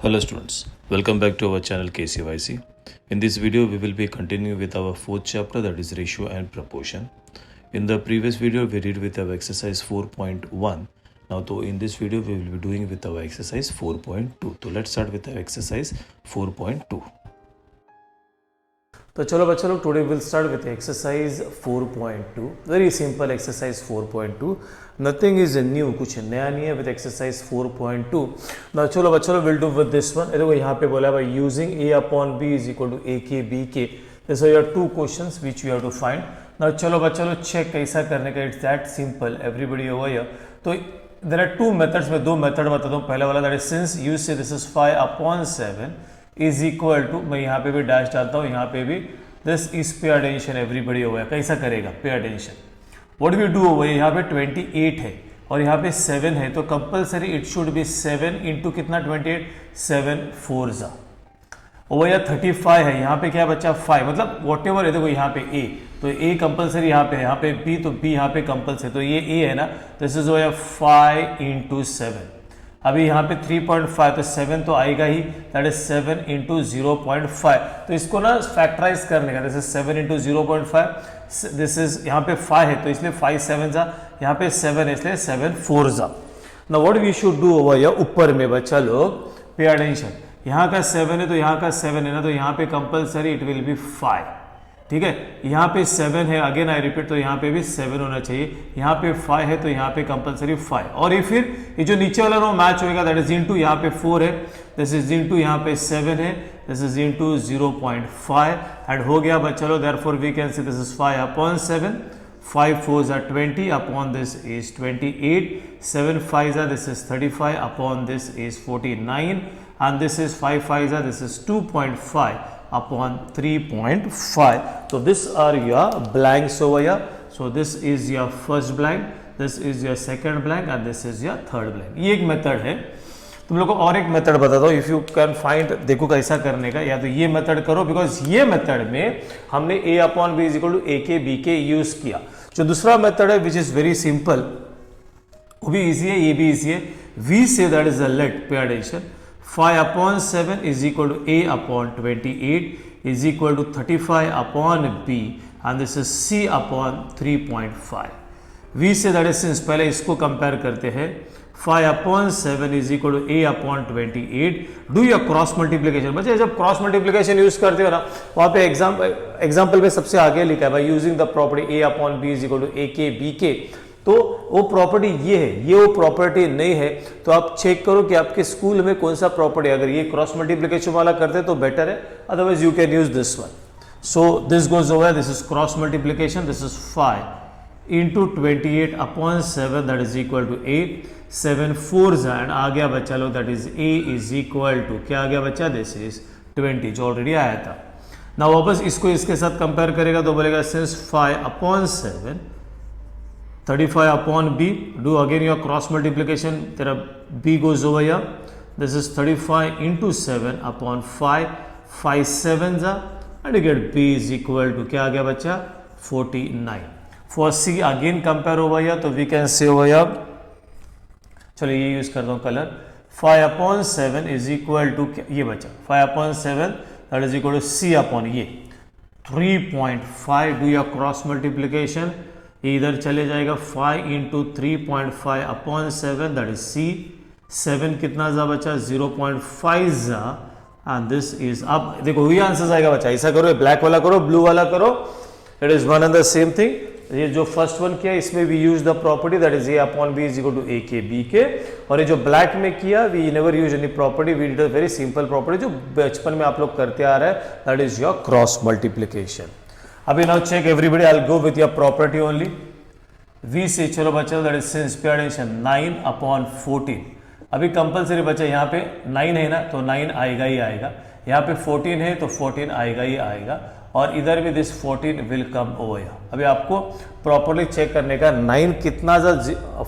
Hello students, welcome back to our channel KCYC. In this video we will be continuing with our fourth chapter, that is ratio and proportion. In the previous video we did with our exercise 4.1. Now in this video we will be doing with our exercise 4.2. So let's start with our exercise 4.2. तो चलो बच्चों लोग today will start with exercise 4.2. Very simple exercise 4.2. Nothing is new, कुछ नया नहीं है with exercise 4.2. ना चलो बच्चों लोग will do with this one. देखो यहाँ पे बोला भाई using a upon b is equal to a के b के. This are your two questions which you have to find. ना चलो बच्चों लोग चेक कैसा करने का. It's that simple, everybody over here. तो देयर आर टू मेथड्स में दो मेथड बताता हूँ. पहला वाला that is since you say this is 5 upon 7 is equal to, मैं यहाँ पे भी डैश डालता हूँ, यहाँ पे भी this is pay attention everybody over. कैसा करेगा pay attention. What we do over, यहाँ पे 28 है और यहाँ पे 7 है, तो compulsory it should be 7 into कितना 28, 7 4 जा ओवर. या 35 है, यहाँ पे क्या बच्चा 5, मतलब वॉट एवर है. देखो यहाँ पे a, तो a कंपलसरी यहाँ पे है, यहाँ पे b, तो b यहाँ पे कंपलसरी, तो ये a है ना. This is over 5 into 7. अभी यहाँ पे 3.5, तो 7 तो आएगा ही, दैट इज 7 इंटू 0.5. तो इसको ना फैक्टराइज करने का. This is 7 into 0.5. This is यहाँ पे 5 है तो इसलिए 5 7 जा, यहाँ पे 7 है इसलिए 7 4 जा. Now what we should do over here, ऊपर में बच्चा लोग पे अटेंशन. यहाँ का 7 है तो यहाँ का 7 है ना, तो यहाँ पे कंपलसरी इट विल बी 5. ठीक है, यहाँ पे 7 है, अगेन आई रिपीट, तो यहाँ पे भी 7 होना चाहिए. यहाँ पे 5 है तो यहाँ पे कंपलसरी 5. और ये फिर ये जो नीचे वाला रो मैच होएगा, दैट इज इनटू यहाँ पे 4 है, दिस इज इनटू यहाँ पे 7 है, दिस इज इनटू 0.5 एंड हो गया बच्चा लो. Therefore we can say this is 5 upon 7, 5 4s are 20 upon this is 28, 7 5s are this is 35 upon this is 49 and this is 5 5s are this is 2.5 upon 3.5. So this are your blanks over here. So this is your first blank, this is your second blank and this is your third blank. ये एक method है. तुम लोग को और एक method बताता हूँ, इफ यू कैन फाइंड. देखो कैसा करने का, या तो ये मेथड करो बिकॉज ये मेथड में हमने a upon b is equal to a के b के यूज किया. जो दूसरा मेथड है विच इज वेरी सिंपल, वो भी इजी है, ये भी इजी है. We say that is a let pay attention. 5 upon 7 is equal to a upon 28 is equal to 35 upon b and this is c upon 3.5. v से that is since पहले इसको compare करते हैं. 5 upon 7 is equal to a upon 28. Do your cross multiplication. बच्चे जब cross multiplication use करते हो ना, वहाँ पे एग्जाम्पल में सबसे आगे लिखा है भाई using the property a upon b is equal to a के b के. तो वो प्रॉपर्टी ये है, ये वो प्रॉपर्टी नहीं है. तो आप चेक करो कि आपके स्कूल में कौन सा प्रॉपर्टी, अगर ये क्रॉस मल्टीप्लिकेशन वाला करते तो बेटर है, otherwise you can use this one. So this goes over, this is cross multiplication. This is 5 into 28 upon 7 that is equal to 8, 7 4s and आ गया बच्चा लोग that is a is equal to क्या आ गया बच्चा, this is 20 जो already आया था. ना वापस इसको इसके साथ कंपेयर करेगा तो बोलेगा since 5 upon 7 35 upon b, do again your cross multiplication, तेरा b goes over here, this is 35 into 7 upon 5, 5 7s are and you get b is equal to क्या आ गया बच्चा 49. For c again compare over here, तो we can say over here, चलो ये use करता हूँ colour. 5 upon 7 is equal to ये बच्चा 5 upon 7 that is equal to c upon ये 3.5. do your cross multiplication, ये इधर चले जाएगा 5 into 3.5 upon 7 that is see. 7 कितना जा बचा 0.5 जा एंड दिस इज. अब देखो वही आंसर आएगा बच्चा. ऐसा करो, ब्लैक वाला करो, ब्लू वाला करो, it is one and the same thing. ये जो फर्स्ट वन किया इसमें we use the property that is a upon b is equal to a के b के. और ये जो ब्लैक में किया we never use any property, we did a very simple property जो बचपन में आप लोग करते आ रहे हैं, that is your cross multiplication. अभी now check everybody, I will go with your property only. v से चलो बच्चा that is since pay attention 9 upon 14. अभी कंपलसरी बच्चा यहाँ पे 9 है ना, तो 9 आएगा ही आएगा. यहाँ पे 14 है तो 14 आएगा ही आएगा. और इधर भी दिस 14 विल कम ओवर. अभी आपको प्रॉपरली चेक करने का 9 कितना जा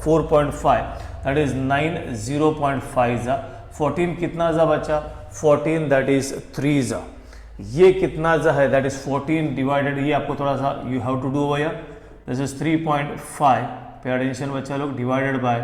4.5 दैट इज 9 0.5 जा. 14 कितना जा बच्चा 14 दैट इज 3 जा. ये कितना जा है दैट इज 14 डिवाइडेड, ये आपको थोड़ा सा you have to do over. This is 3.5 pay attention बच्चा लोग डिवाइडेड बाय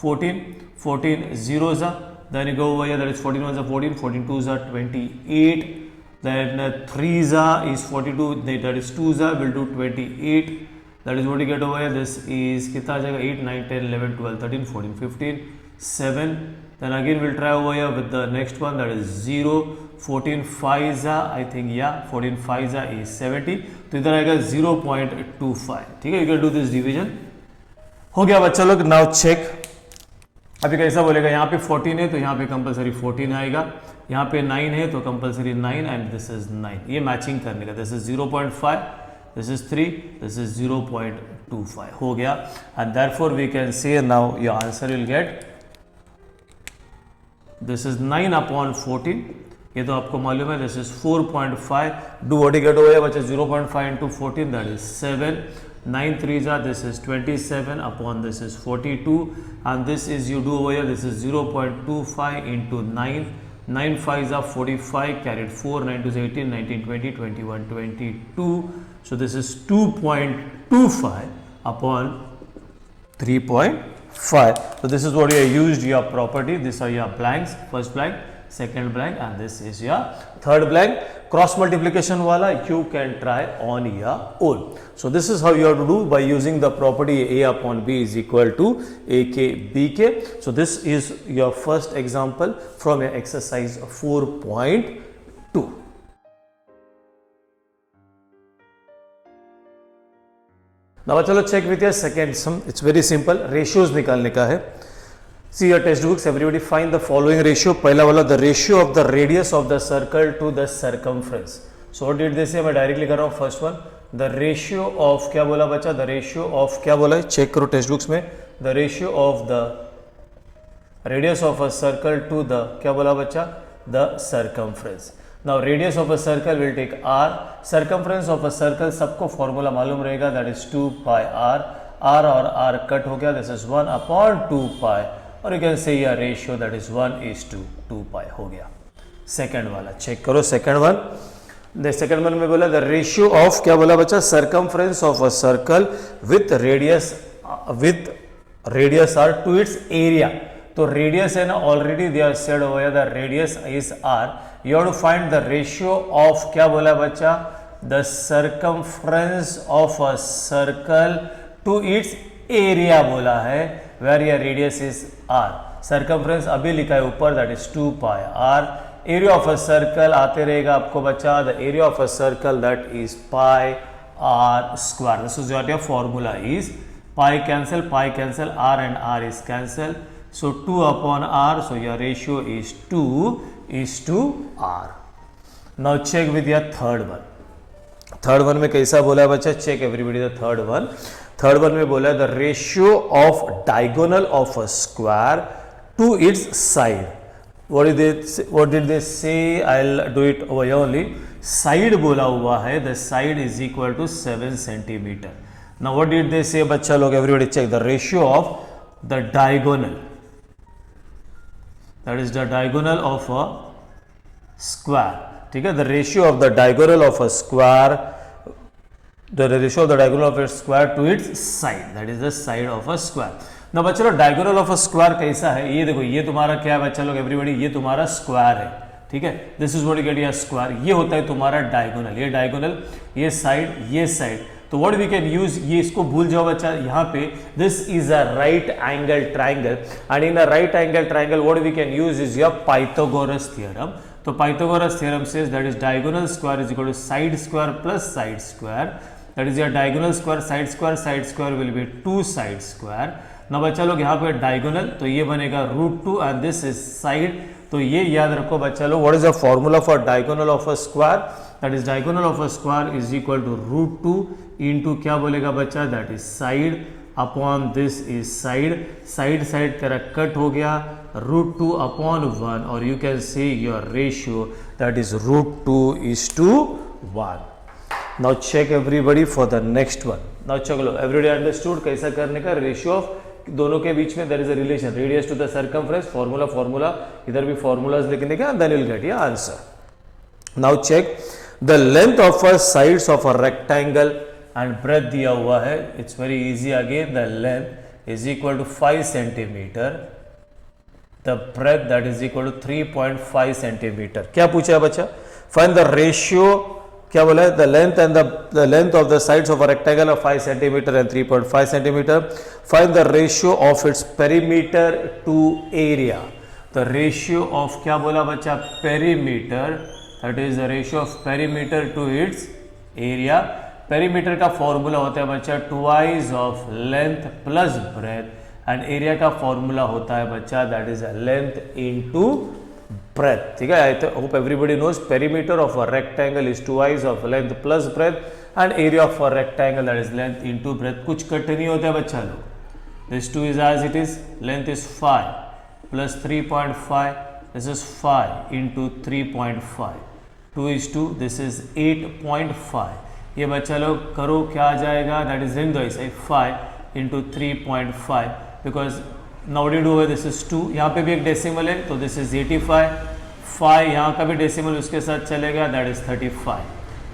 14 14 0 जा then you go over here, that is 14 ones are 14, 14 twos are 28, then 3s is 42, that is 2s will do 28, that is what you get over here. This is kitna jayega 8 9 10 11 12 13 14 15 7, then again we'll try over here with the next one, that is 0, 14 5s I think, yeah, 14 5s is 70, तो इधर आएगा 0.25, ठीक है. You can do this division. हो गया बच्चा लोग. Now check. अभी कैसा बोलेगा, यहाँ पे 14 है तो यहाँ पे कंपलसरी 14 आएगा, यहाँ पे 9 है तो कंपलसरी 9, एंड दिस इज 9. ये मैचिंग करने का. This is 0.5, this is 3, this is 0.25. हो गया. And therefore we can say now your answer will get, this is 9 upon 14. ये तो आपको मालूम है. This is 4.5. Do what you get over बच्चा, 0.5 into 14, that is 7. 9 3s are, this is 27 upon this is 42, and this is you do over here, this is 0.25 into 9. 9 5s are 45, carried 4, 9 2s 18, 19 20 21 22. So this is 2.25 upon 3.5. So this is what you have used your property. These are your blanks, first blank, second blank, and this is your third blank. Cross multiplication wala you can try on your own. So this is how you have to do by using the property A upon B is equal to AK BK. So this is your first example from your exercise 4.2. Now चलो check with your second sum. It's very simple. Ratios निकालने का है. See your textbooks, everybody find the following ratio. पहला वाला, the ratio of the radius of the circle to the circumference. So what did they say? मैं directly कर रहा हूँ first one. The ratio of क्या बोला बच्चा, the ratio of क्या बोला है, चेक करो टेक्स्ट में. The ratio of the radius of a circle to the क्या बोला बच्चा, the circumference. Now radius of a circle will take r. Circumference of a circle सबको फॉर्मूला मालूम रहेगा, that is 2 pi r. r और r cut हो गया, this is 1 upon 2 pi. और यू कैन से या रेशियो, दैट इज 1:2 पाई. हो गया. सेकंड वाला चेक करो. सेकंड वन, सेकंड वन में बोला द रेशियो ऑफ क्या बोला बच्चा, circumference of a circle with radius R to its area. तो रेडियस है ना, already they are said over the radius is R. You have to find the ratio of क्या बोला बच्चा, the circumference of a circle to its area बोला है, where your radius is r. Circumference अभी लिखा है ऊपर, that is 2 pi r. Area of a circle आते रहेगा आपको बच्चा, the area of a circle that is pi r square. This is what your formula is. Pi cancel, r and r is cancel. So 2 upon r, so your ratio is 2:r. Now check with your third one. Third one में कैसा बोला है बच्चा, check everybody the third one. Third one में बोला है the ratio of diagonal of a square to its side. What did they say, I will do it over here only. Side बोला हुआ है, the side is equal to 7 centimetre. Now what did they say बच्चा लोग, everybody check the ratio of the diagonal, that is the diagonal of a square. ठीक है, the ratio of the diagonal of a square, the ratio of the diagonal of a square to its side, that is the side of a square. Now बच्चों diagonal of a square कैसा है, ये देखो, ये तुम्हारा क्या है बच्चा लोग, everybody, ये तुम्हारा square है. ठीक है, this is what you get your square. ये होता है तुम्हारा diagonal, ये diagonal, ये side, ये side. तो what we can use, ये इसको भूल जाओ बच्चा, यहाँ पे this is a right angle triangle, and in a right angle triangle what we can use is your Pythagoras theorem. तो Pythagoras theorem says that is diagonal square is equal to side square plus side square. That is your diagonal square, side square will be 2 side square. ना बच्चा लोग यहाँ पे diagonal, तो ये बनेगा √2 and this is side. तो ये याद रखो बच्चा लोग, what is the formula for diagonal of a square? That is diagonal of a square is equal to √2 into क्या बोलेगा बच्चा, that is side upon this is side. side तेरा कट हो गया, √2 upon 1, और you can see your ratio that is √2:1. Now check everybody for the next one. Now check low, everybody understood कैसा करने का, रेशियो ऑफ दोनों के बीच में there is a relation, radius to the circumference, formula, इधर भी formulas लिखने का, then you'll get your answer. Now check the length of a sides of a rectangle and breadth दिया हुआ है. It's very easy again, the length is equal to 5 centimeter the breadth that is equal to 3.5 centimetre. क्या पूछा है बच्चा? Find the ratio, क्या बोला है? The length and the length of the sides of a rectangle of 5 centimetre and 3.5 centimetre. Find the ratio of its perimeter to area. The ratio of, क्या बोला बच्चा? Perimeter, that is the ratio of perimeter to its area. Perimeter का formula होता है बच्चा twice of length plus breadth, and area का formula होता है बच्चा that is length into breadth. ठीक है, आई hope everybody knows perimeter of a rectangle is twice of length plus breadth, and area of a rectangle that is length into breadth. कुछ cut नहीं होता है बच्चा लोग। This 2 is as it is, length is 5 plus 3.5, this is 5 into 3.5, 2 is 2, this is 8.5। ये बच्चा लोग करो, क्या आ जाएगा? दैट इज इन दो ऐसे 5 into 3.5, because now D do है, दिस इज 2, यहाँ पे भी एक डेसिमल है तो दिस इज 85, 5 यहाँ का भी डेसिमल उसके साथ चलेगा, दैट इज 35।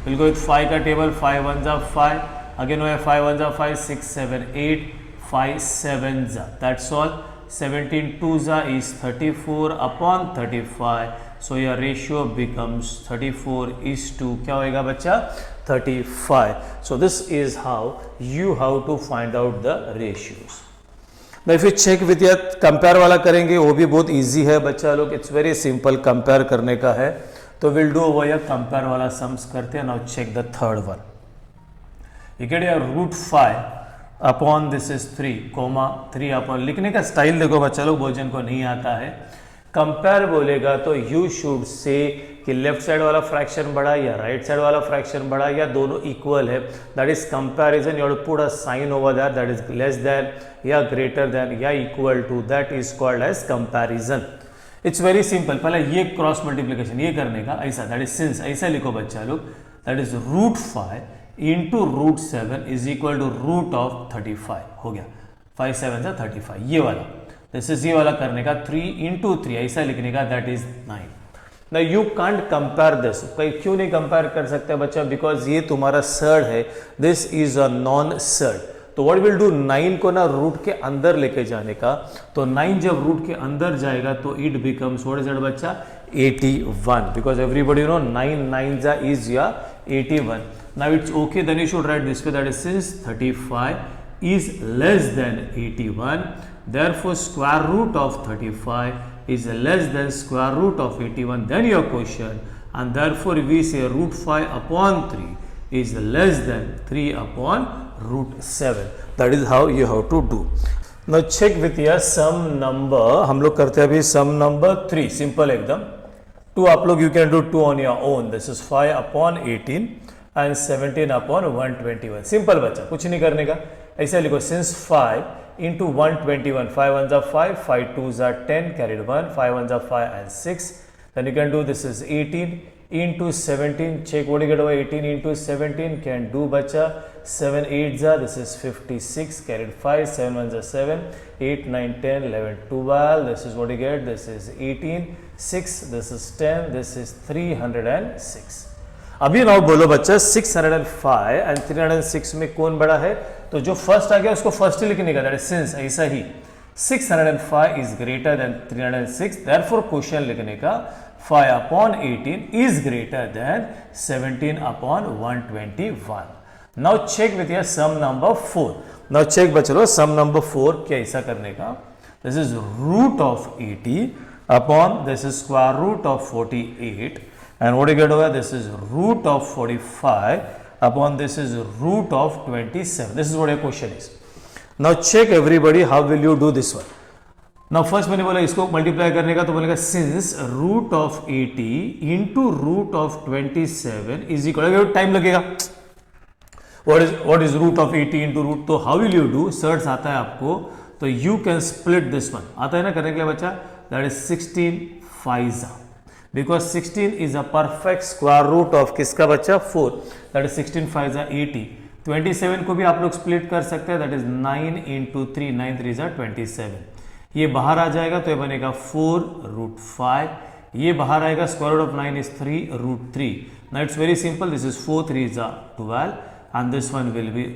बिल्कुल 5 का टेबल, 5 1 जा 5, अगेन है 5 1 जा 5, 6 7 8, 5 7 जा, दैट्स ऑल। 17 2 जा is 34 upon 35, so your ratio becomes 34:2, क्या होएगा बच्चा? 35. So this is how you have to find out the ratios. Now if you check with your compare वाला करेंगे, वो भी बहुत easy है बच्चा लोग, it's very simple, compare करने का है, तो we'll do over here compare वाला sums करते हैं। Now check the third one. You get your √5 upon this is 3, 3 upon, लिखने का स्टाइल देखो बच्चा लोग, बहुत जन को नहीं आता है। कंपेयर बोलेगा तो यू शुड से कि लेफ्ट साइड वाला फ्रैक्शन बड़ा या राइट साइड वाला फ्रैक्शन बड़ा या दोनों इक्वल है, that is comparison. You have to put a sign over that, that is less than या ग्रेटर देन या equal to, that is called as comparison. It's very simple. पहले ये cross multiplication ये करने का ऐसा, दैट इज सिंस, ऐसा लिखो बच्चा लोग, that is √5 into √7 is equal to root of 35, हो गया 5 7 जा 35, ये वाला। दिस इज ये वाला करने का 3 इंटू 3 ऐसा लिखने का, दैट इज 9। ना यू कांट कंपेयर दिस, क्यों नहीं कंपेयर कर सकते बच्चा? बिकॉज ये तुम्हारा सर्ड है, this is a non surd. तो व्हाट विल डू, 9 को ना रूट के अंदर लेके जाने का, तो 9 जब रूट के अंदर जाएगा तो it becomes what is it बच्चा? 81, बिकॉज एवरीबडी नो 9 9 जा इज या 81। Now it's okay, then you should write this way, that is since 35 is less than 81, therefore square root of 35 is less than square root of 81, then your question, and therefore we say √5 upon 3 is less than 3 upon √7. That is how you have to do. Now check with your sum number, हम लोग करते हैं अभी sum number 3, simple एकदम। 2 आप लोग you can do 2 on your own, this is 5 upon 18 and 17 upon 121, simple बच्चा, कुछ नहीं करने का, ऐसा लिखो सिंस 5 इंटू 121, 5 1 जा 5, 5 2 जा 10, carried 1, 5 1 जा 5 and 6, then you can do this is 18 into 17, check what you get over 18 into 17, can do बच्चा 7 8 जा, this is 56, carried 5, 7 1 जा 7, 8 9 10 11 12, this is what you get, this is 18, 6, this is 10, this is 306। अभी now बोलो बच्चा 605 and 306 में कौन बड़ा है? तो जो फर्स्ट आ गया उसको फर्स्ट ही लिखने का, दैट इज सिंस, ऐसा ही 605 is greater than 306, therefore question लिखने का 5 upon 18 is greater than 17 upon 121. Now check with your sum number 4. Now check बच्चों sum number 4 कैसा करने का? This is root of 80 upon this is square root of 48. And what do you get over? This is root of 45 upon this is root of 27. This is what your question is. Now check everybody, how will you do this one? Now first मैंने बोला इसको multiply करने का, तो बोलेगा since root of 80 into root of 27 is equal, time लगेगा। what is root of 80 into root, तो how will you do? Surds आता है आपको, तो you can split this one, आता है ना करने के लिए बच्चा, that is 16 5 because 16 is a perfect square root of किसका बच्चा? 4, that is 16 5 80। 27 को भी आप लोग स्प्लिट कर सकते हैं, that is 9 into 3, 9 3 27। ये बाहर आ जाएगा तो ये बनेगा 4 √5, ये बाहर आएगा, square root of 9 is 3 √3। Now it's very simple, this is 4 3 12 and this one will be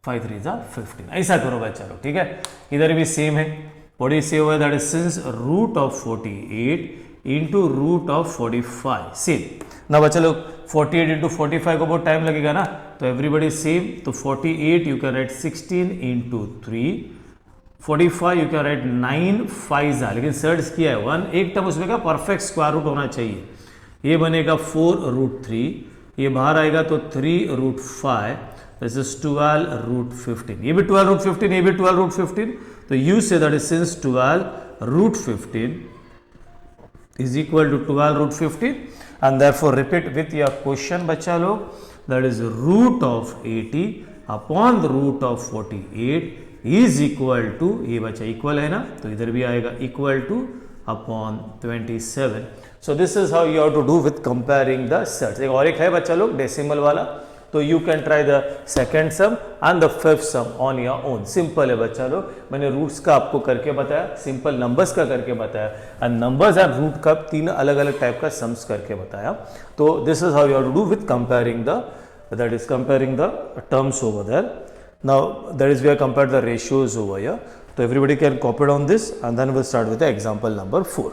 5 3 15। ऐसा करो बच्चा लोग, ठीक है? इधर भी सेम है, What do you say over that is since root of 48 into root of 45. See, now बच्चा लोग 48 into 45 को बहुत टाइम लगेगा ना, तो एवरीबडी सेम. तो 48 you can write 16 into 3, 45 you can write 9 5 लेकिन सर्च किया है 1, एक टर्म उसमें का परफेक्ट स्क्वायर रूट होना चाहिए. ये बनेगा 4 root 3, ये बाहर आएगा तो 3 root 5, दिस इज 12 root 15. ये भी 12 root 15, ये भी 12 root 15. तो you say that is since 12 root 15 is equal to 12 root 15 and therefore repeat with your question बच्चा लोग, that is root of 80 upon the root of 48 is equal to, ये बच्चा equal है ना, तो इधर भी आएगा equal to upon 27. So this is how you have to do with comparing the sets. एक और एक है बच्चा लोग डेसिमल वाला, तो you can try the second sum and the fifth sum on your own. Simple है बच्चा लोग, मैंने रूट्स का आपको करके बताया, सिंपल नंबर्स का करके बताया एंड नंबर्स एंड रूट का 3 अलग अलग टाइप का सम्स करके बताया. तो this is how you have to do with comparing the, that is comparing the terms over there. Now that is we are compare the ratios over here. तो everybody can copy down this and then will start with the example number 4.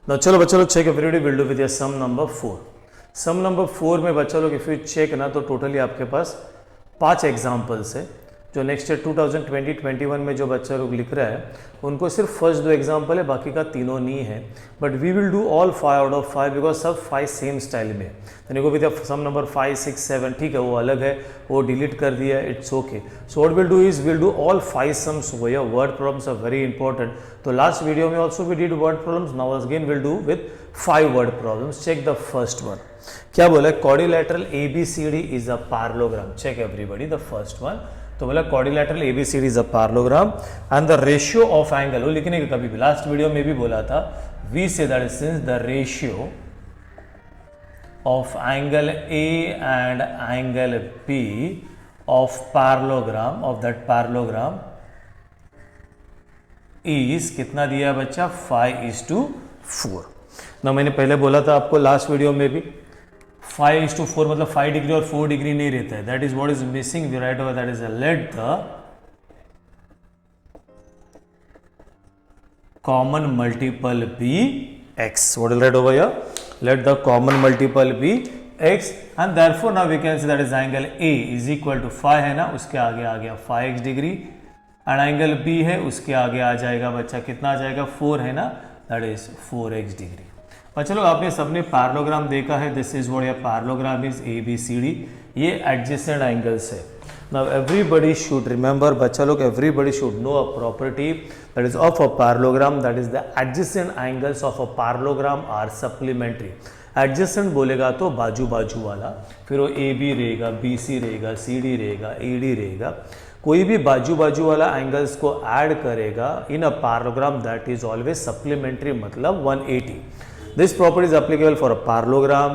Now चलो बच्चा लोग check everybody will do with your sum number 4. Sum number 4 में बच्चा लोग if you check ना तो totally आपके पास 5 एग्जाम्पल्स है. जो नेक्स्ट ईयर 2020-21 में जो बच्चा लोग लिख रहा है उनको सिर्फ फर्स्ट 2 एग्जाम्पल है, बाकी का तीनों नहीं है. But we will do all 5 out of 5 because सब 5 सेम स्टाइल में. देखो विद सम नंबर 5, 6, 7 ठीक है, वो अलग है, वो डिलीट कर दिया, it's okay. So what will do is will do all 5 sums over here. Word problems are very important. तो लास्ट वीडियो में also we did word problems, now again will do with 5 word problems. Check the first one. क्या बोला है? Quadrilateral ABCD is a parallelogram. Check everybody the first one. तो बोला quadrilateral ABCD is a parallelogram and the ratio of angle, वो लिखने का कभी भी लास्ट वीडियो में भी बोला था, we say that is since the ratio of angle A and angle B of parallelogram of that parallelogram is कितना दिया बच्चा? 5:4. ना मैंने पहले बोला था आपको लास्ट वीडियो में भी 5:4 मतलब 5 डिग्री और 4 डिग्री नहीं रहता है. That is what is missing. We write over that is let the common multiple be x. What will write over here? Let the common multiple be x and therefore now we can say that is angle A is equal to 5 है ना, उसके आगे आ गया 5x degree and angle B है उसके आगे आ जाएगा बच्चा कितना आ जाएगा? 4 है ना, दैट इज 4x डिग्री. चलो आपने सबने पैरेललोग्राम देखा है. This is what your parallelogram is ABCD. ये एडजेसेंट एंगल्स है. नाउ एवरीबडी शुड रिमेंबर बच्चा लोग, everybody should know a property that is of a parallelogram, that is the adjacent angles of a parallelogram are supplementary. Adjacent बोलेगा तो बाजू बाजू वाला, फिर वो AB रहेगा, BC रहेगा, CD रहेगा, AD रहेगा. कोई भी बाजू बाजू वाला एंगल्स को ऐड करेगा in a parallelogram that is always supplementary, मतलब 180. This property is applicable for a parallelogram,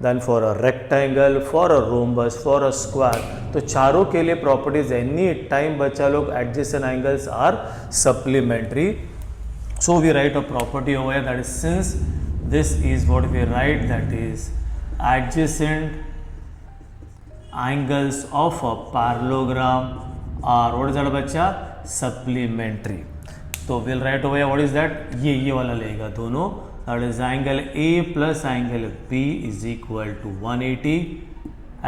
then for a rectangle, for a rhombus, for a square. तो चारों के लिए properties any time बच्चा लोग adjacent angles are supplementary. So we write a property over here that is since this is what we write that is adjacent angles of a parallelogram are what is that बच्चा? Supplementary. तो we'll write over here what is that? ये वाला लेगा दोनों. That is angle A plus angle B is equal to 180.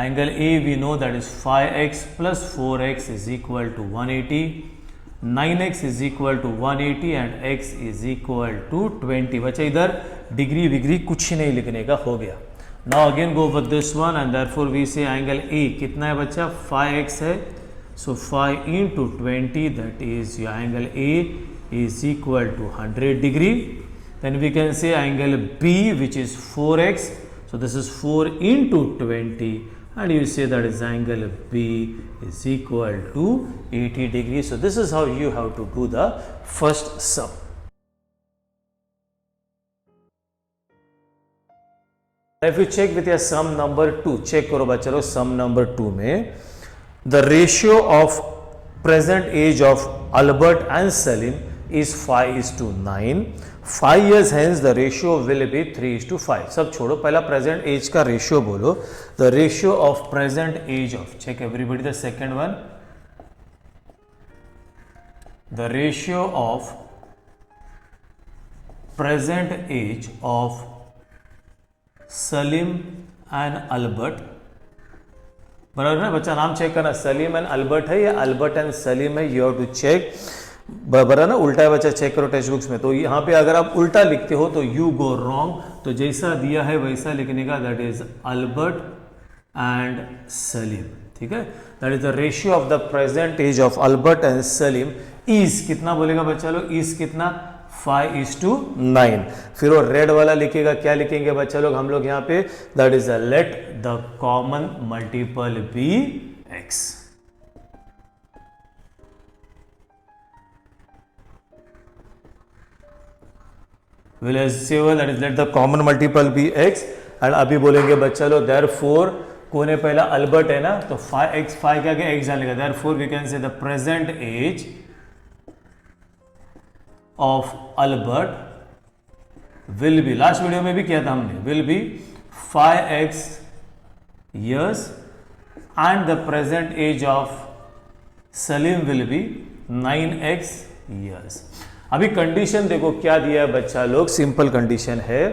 Angle A we know that is 5x plus 4x is equal to 180. 9x is equal to 180 and x is equal to 20. बच्चा इधर degree विग्री कुछ नहीं लिखने का हो गया. Now again go with this one and therefore we say angle A कितना है बच्चा? 5x है. So 5 into 20 that is your angle A is equal to 100 degree. Then we can say angle B which is 4x. So this is 4 into 20 and you say that is angle B is equal to 80 degrees. So this is how you have to do the first sum. If you check with your sum number 2, check करो बच्चा लोग sum number 2 में the ratio of present age of Albert and Salim is 5:9. 5 years hence the ratio will be 3:5. सब छोड़ो, पहला present age का ratio बोलो. The ratio of present age of, check everybody the second one. The ratio of present age of Salim and Albert, बराबर ना बच्चा, नाम check करना, सलीम एंड अल्बर्ट है या अल्बर्ट एंड सलीम है, यू हैव टू चेक, बराबर ना, उल्टा है बच्चा, चेक करो टेक्स्ट बुक्स में। तो यहाँ पे अगर आप उल्टा लिखते हो तो यू गो रॉन्ग, तो जैसा दिया है वैसा लिखने का, that is Albert and Salim, ठीक है। That is the ratio of the present age of Albert and Salim is, कितना बोलेगा बच्चा लोग, इज कितना, 5:9। फिर वो रेड वाला लिखेगा, क्या लिखेंगे बच्चा लोग हम लोग यहाँ पे, that is let the common multiple be x। Will assume that is let the common multiple be x, and अभी बोलेंगे बच्चा लोग देयरफॉर, कौन है पहला, अल्बर्ट है ना, तो 5x, 5 क्या क्या x डालेगा, therefore we can say the present age of Albert will be, last video में भी किया था हमने, will be 5x years and the present age of Salim will be 9x years। अभी कंडीशन देखो क्या दिया है बच्चा लोग, सिंपल कंडीशन है,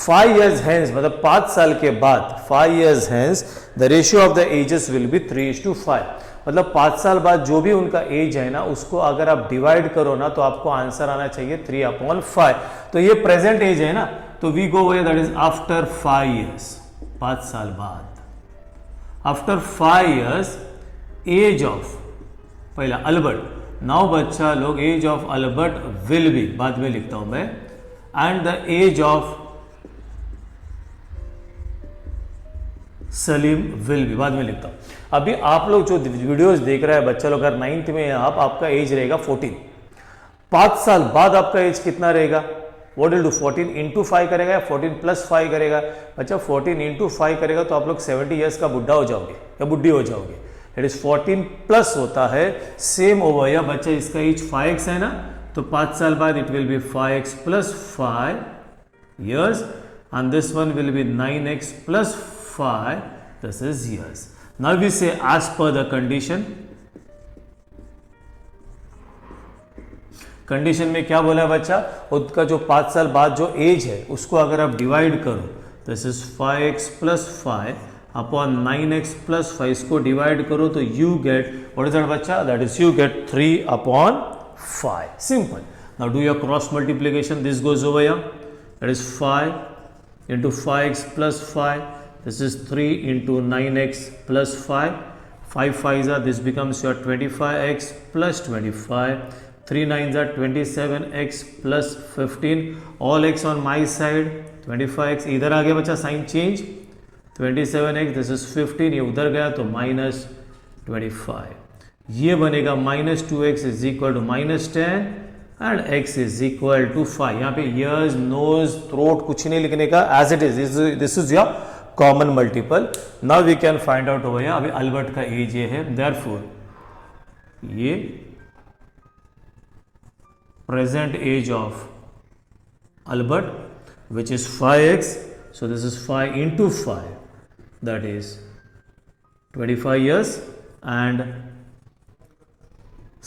5 years hence, मतलब 5 साल के बाद, 5 years hence the ratio of the ages will be 3:5, मतलब 5 साल बाद जो भी उनका एज है ना, उसको अगर आप डिवाइड करो ना तो आपको आंसर आना चाहिए 3/5। तो ये प्रेजेंट एज है ना, तो we go way that is after 5 years, 5 साल बाद, आफ्टर 5 years एज ऑफ पहला अल्बर्ट, नाउ बच्चा लोग age of Albert will be, बाद में लिखता हूं मैं, and the age of Salim will be, बाद में लिखता हूं। अभी आप लोग जो वीडियोस देख रहे हैं बच्चा लोग, अगर 9th में आप, आपका एज रहेगा 14, 5 साल बाद आपका एज कितना रहेगा, व्हाट विल डू, 14 into 5 करेगा या 14 + 5 करेगा, अच्छा 14 into 5 करेगा तो आप लोग 70 years का बुढ़ा हो जाओगे या बुढ़ी हो जाओगे, इट इज 14 प्लस होता है, सेम ओवर या बच्चा, इसका एज 5x है ना, तो 5 साल बाद it will be 5x + 5 years, and this one will be 9x + 5, this is years। Now we say as per the condition, condition में क्या बोला है बच्चा, उसका जो 5 साल बाद जो एज है उसको अगर आप डिवाइड करो, this is 5x + 5 upon 9x + 5, इसको डिवाइड करो तो you get, what is that बच्चा, that is you get 3/5, simple. Now do your cross multiplication, this goes over here, that is 5 into 5x + 5, this is 3 into 9x + 5, 5 5s are, this becomes your 25x + 25, 3 9s are 27x + 15, all x on my side, 25x इधर आ गया बच्चा, sign change, 27x, this is 15, ये उधर गया तो -25, ये बनेगा -2x is equal to -10 and x is equal to 5। यहाँ पे ईयर्स, नोज, थ्रोट कुछ नहीं लिखने का, as it is, this is your common multiple. Now we can find out over here, अभी अल्बर्ट का एज ये है, देयरफॉर ये present age of Albert which is 5x, so this is 5 into 5, that is 25 years, and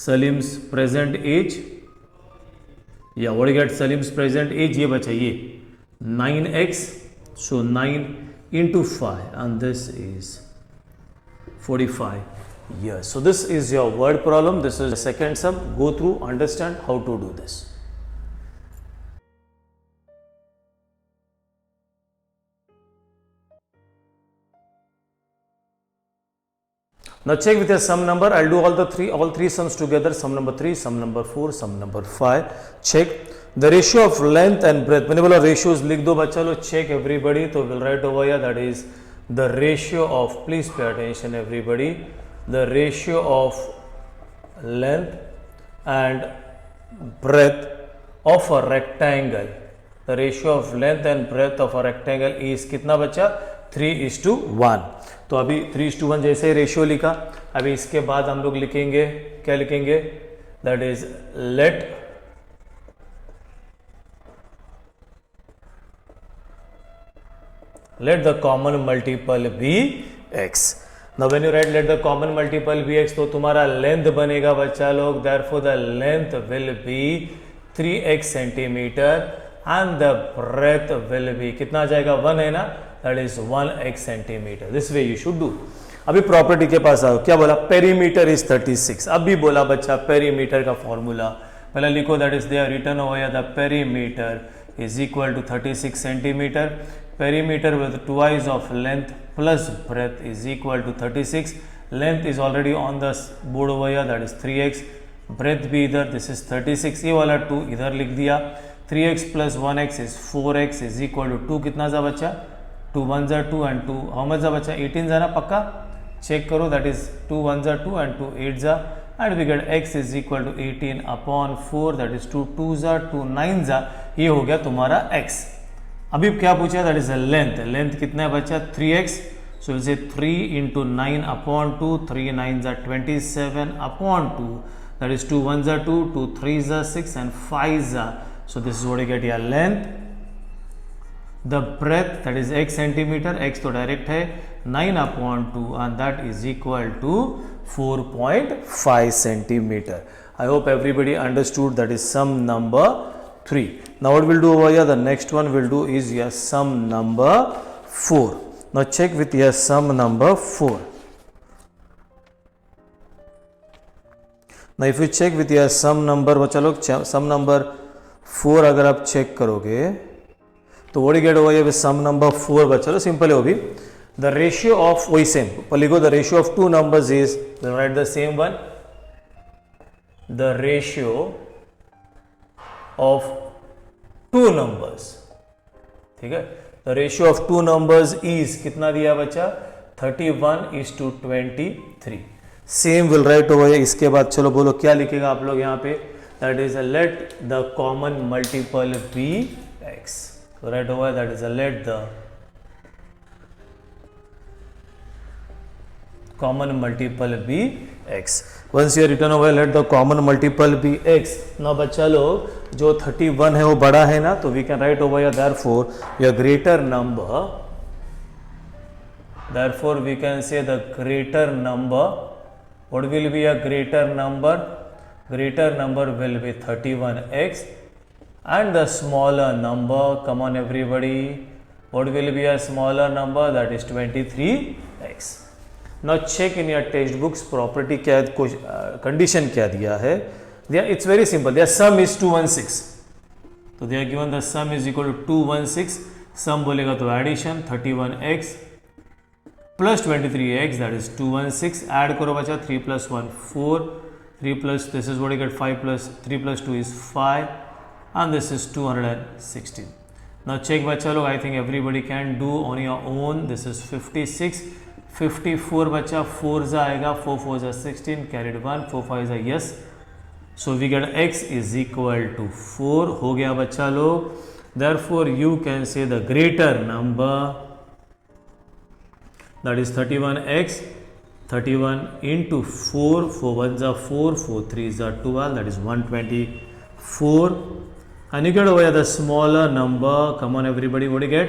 Salim's present age, yeah, what do you get, Salim's present age, ये बचा ये 9x, so 9 into 5, and this is 45 years. So this is your word problem, this is the second sum, go through, understand how to do this. Now check with your sum number, I'll do all three sums together, sum number 3, sum number 4, sum number 5. Check the ratio of length and breadth, मैंने बोला ratios लिख दो बच्चा लो, check everybody, तो we'll write over here, that is the ratio of, please pay attention everybody, the ratio of length and breadth of a rectangle, the ratio of length and breadth of a rectangle is कितना बच्चा, 3:1। तो अभी 3:1 जैसे ही ratio लिखा, अभी इसके बाद हम लोग लिखेंगे, क्या लिखेंगे, that is let the common multiple be x। Now when you write let the common multiple be x, तो तुम्हारा लेंथ बनेगा बच्चा लोग, therefore the length will be 3x centimetre and the breadth will be, कितना आ जाएगा 1 है ना, that is 1x centimetre. This way you should do. अभी प्रॉपर्टी के पास आओ, क्या बोला, पेरीमीटर इज 36. अभी बोला बच्चा पेरीमीटर का फॉर्मूला पहले लिखो, that is there written over here, the perimeter is equal to 36 centimeter. Perimeter with twice of length plus breadth is equal to 36. Length is already on the board over here, that is 3x. Breadth भी इधर, this is 36. ये वाला 2 इधर लिख दिया. 3x plus 1x is 4x is equal to 2. कितना जा बच्चा, 2 1s are 2 and 2 how much जा बच्चा, 18 जा ना, पक्का चेक करो, that is 2 1s are 2 and 2 8s are, and we get x is equal to 18 upon 4, that is 2 2s are 2 9s are. ये हो गया तुम्हारा x. अभी क्या पूछा, that is a length. Length कितना है बच्चा, 3x. So will say 3 into 9 upon 2, 3 9s are 27 upon 2, that is 2 1s are 2, 2 3s are 6 and 5s are. So this is what you get your length. The breadth, that is x centimeter, x तो direct है, 9 upon 2 and that is equal to 4.5 centimeter. I hope everybody understood. That is sum number 3. Now what we'll do over here, the next one we'll do is your sum number 4. Now check with your sum number 4. Now if you check with your sum number, बच्चा लोग sum number 4 अगर आप check करोगे तो what you get over here with sum number 4, बच्चा लोग simple है वो भी. The ratio of, वही सेम पर लिखो, the ratio of two numbers is, we'll write the same one, the ratio of two numbers, ठीक है. The ratio of two numbers is कितना दिया बच्चा, 31:23. Same will write over here. इसके बाद चलो बोलो क्या लिखेगा आप लोग यहाँ पे, that is let the common multiple be x. Write over, that is let the common multiple be x. Once you are written over, let the common multiple be x. Now बच्चा लोग जो 31 है वो बड़ा है ना, तो we can write over here, therefore your greater number, therefore we can say the greater number, what will be a greater number, greater number will be 31x, and the smaller number, come on everybody, what will be a smaller number, that is 23x. Now check in your textbooks property क्या condition क्या दिया है. It's very simple. Their sum is 216. तो they are given the sum is equal to 216. Sum बोलेगा तो addition 31x plus 23x, that is 216. Add करो बचा, 3 plus 1 4, 3 plus this is what you get, 5 plus 3 plus 2 is 5, and this is 216. Now check बच्चा लोग, I think everybody can do on your own. This is 56. 54 बच्चा, 4 जा आएगा, 4 4 जा 16, carried 1, 4 5 जा yes. So we get x is equal to 4. हो गया बच्चा लोग. Therefore you can say the greater number, that is 31x, 31 into 4, 4 1s are 4, 4 3s are 12, that is 124. And you get over here the smaller number, come on everybody, what do you get,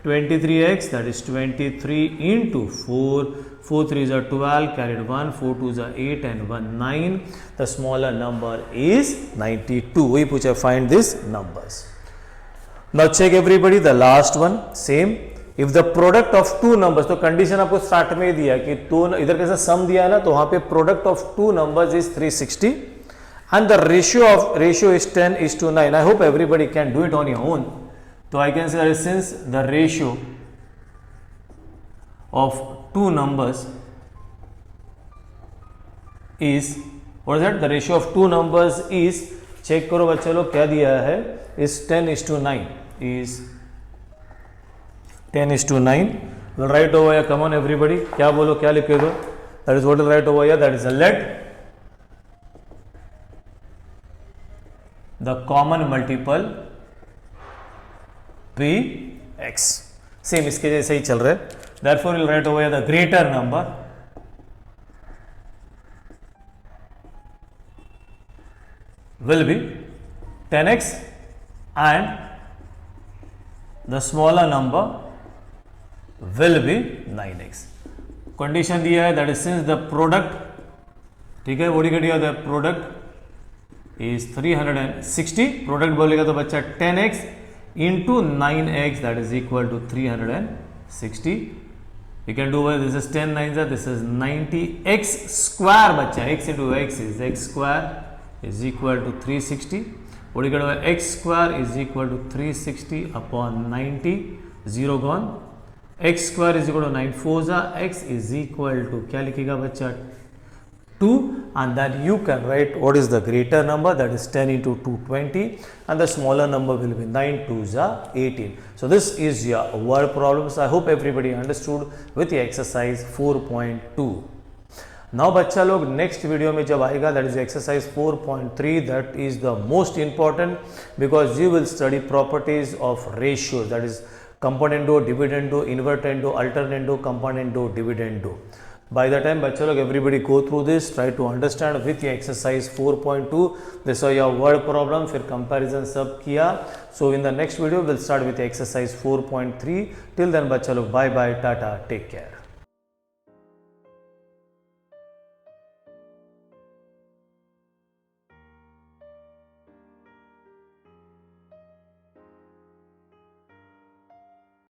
23x, that is 23 into 4, 4 3s are 12, carried 1, 4 2s are 8 and 1 9. The smaller number is 92. We पूछा find these numbers. Now check everybody the last one, same. If the product of two numbers, तो condition आपको start में ही दिया कि दो, इधर कैसा सम दिया है ना, तो वहाँ पे product of two numbers is 360 and the ratio is 10:9. I hope everybody can do it on your own. So I can say that since the ratio of two numbers is, what is that, the ratio of two numbers is, check करो बच्चे लोग क्या दिया है, is 10:9, is 10:9. We'll write over here, come on everybody, क्या बोलो, क्या लिखेगा, that is what we'll write over here, that is a let the common multiple be x. Same इसके जैसे ही चल रहा है. Therefore we'll write over here the greater number will be 10x and the smaller number will be 9x. Condition दिया है that is since the product, ठीक है, वो दिया द प्रोडक्ट इज 360, प्रोडक्ट बोलेगा तो बच्चा 10x into 9x that is equal to 360. You can do well, this is 10 9s, this is 90x square बच्चा, x into x is x square is equal to 360. What you get over x square is equal to 360 upon 90, 0 gone. X square is equal to 9 4s, x is equal to क्या लिखेगा बच्चा 2, and that you can write what is the greater number, that is 10 into 220, and the smaller number will be 9 2s 18. So this is your word problems. I hope everybody understood with the exercise 4.2. Now बच्चा लोग next video में जब आएगा that is exercise 4.3, that is the most important because you will study properties of ratio, that is componendo, dividendo, invertendo, alternendo, componendo, dividendo. By the time बच्चा लोग everybody go through this, try to understand with your exercise 4.2. This are your word problem, फिर comparison सब किया. So in the next video we'll start with exercise 4.3. Till then बच्चा लोग bye bye, tata, take care.